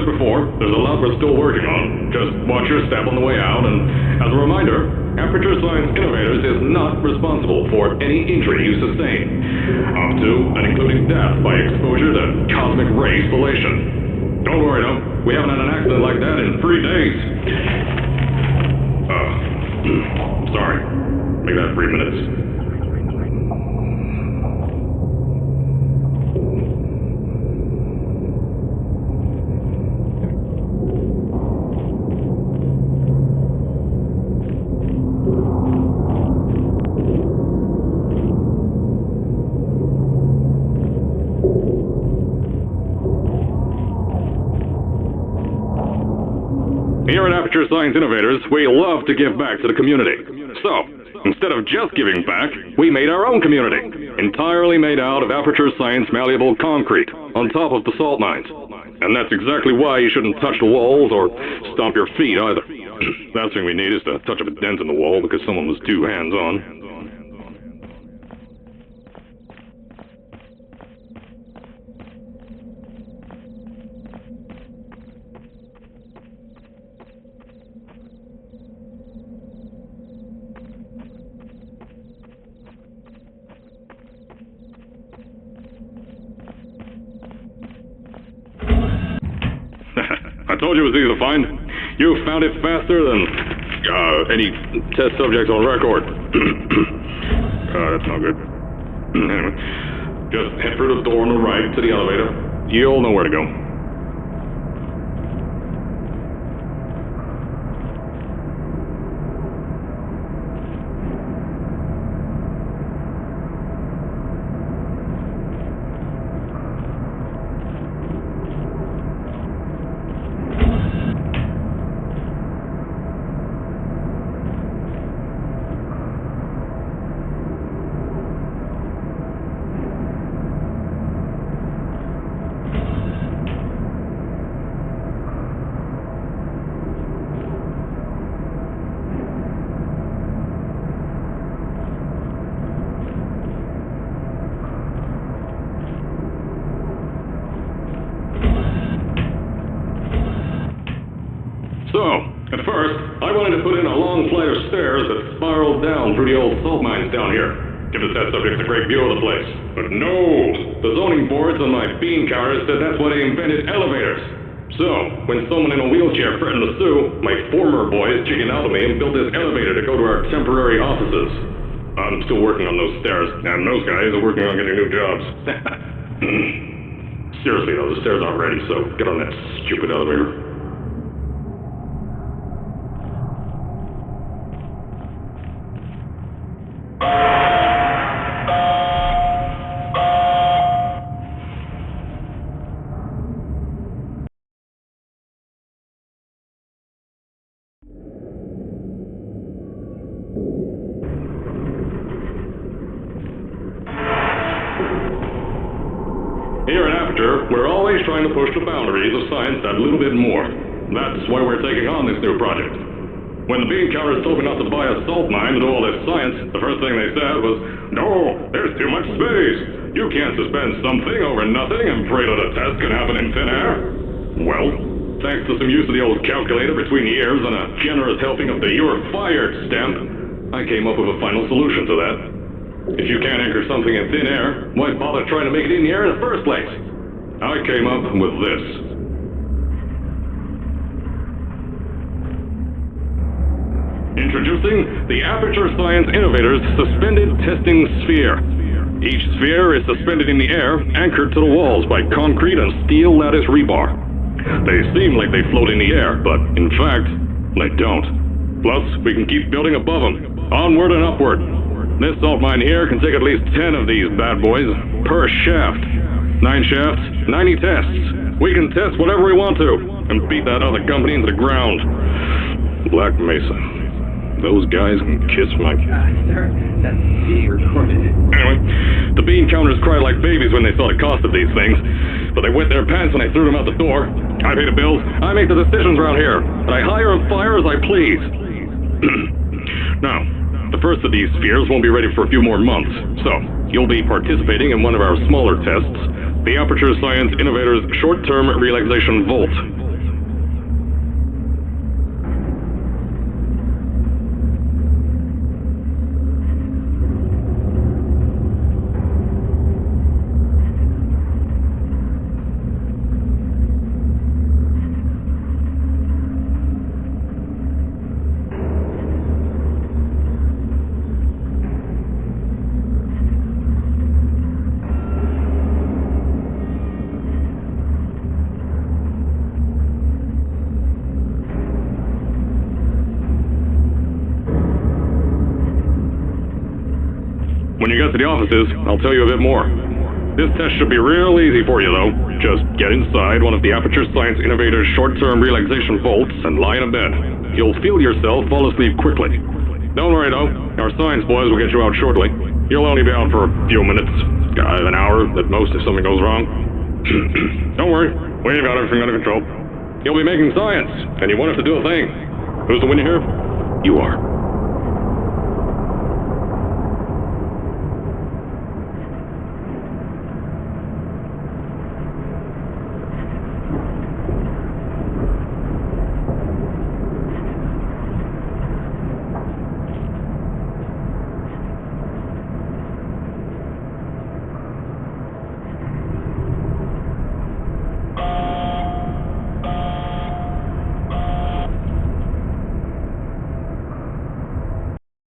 said before, there's a lot we're still working on. Just watch your step on the way out, and as a reminder, Aperture Science Innovators is not responsible for any injury you sustain, up to and including death by exposure to cosmic ray spallation. Don't worry, though. We haven't had an accident like that in 3 days. Sorry. Make that 3 minutes. Here at Aperture Science Innovators, we love to give back to the community. So, instead of just giving back, we made our own community, entirely made out of Aperture Science malleable concrete, on top of the salt mines. And that's exactly why you shouldn't touch the walls or stomp your feet either. Last thing we need is to touch up a dent in the wall because someone was too hands-on. I told you it was easy to find. You found it faster than any test subjects on record. That's not good. Anyway, just head through the door on the right to the elevator. You'll know where to go. So, at first, I wanted to put in a long flight of stairs that spiraled down through the old salt mines down here. Give the test subjects a great view of the place. But no! The zoning boards on my bean counters said that's why they invented elevators. So, when someone in a wheelchair threatened to sue, my former boys chickened out of me and built this elevator to go to our temporary offices. I'm still working on those stairs, and those guys are working on getting new jobs. Seriously though, the stairs aren't ready, so get on that stupid elevator. Here at Aperture, we're always trying to push the boundaries of science that little bit more. That's why we're taking on this new project. When the bean counters told me not to buy a salt mine to do all this science, the first thing they said was, "No, there's too much space. You can't suspend something over nothing and pray that a test can happen in thin air." Well, thanks to some use of the old calculator between ears and a generous helping of the "you're fired" stamp, I came up with a final solution to that. If you can't anchor something in thin air, why bother trying to make it in the air in the first place? I came up with this. Introducing the Aperture Science Innovators Suspended Testing Sphere. Each sphere is suspended in the air, anchored to the walls by concrete and steel lattice rebar. They seem like they float in the air, but in fact, they don't. Plus, we can keep building above them, onward and upward. This salt mine here can take at least 10 of these bad boys per shaft. 9 shafts, 90 tests. We can test whatever we want to and beat that other company into the ground. Black Mesa. Those guys can kiss my... Sir, that's being recorded. Anyway, the bean counters cried like babies when they saw the cost of these things, but they wet their pants when I threw them out the door. I pay the bills, I make the decisions around here, and I hire and fire as I please. Now, the first of these spheres won't be ready for a few more months, so you'll be participating in one of our smaller tests, the Aperture Science Innovators Short-Term Relaxation Volt. When you get to the offices, I'll tell you a bit more. This test should be real easy for you, though. Just get inside one of the Aperture Science Innovator's short-term relaxation vaults and lie in a bed. You'll feel yourself fall asleep quickly. Don't worry, though. Our science boys will get you out shortly. You'll only be out for a few minutes. An hour at most if something goes wrong. Don't worry. We've got everything under control. You'll be making science, and you won't have to do a thing. Who's the winner here? You are.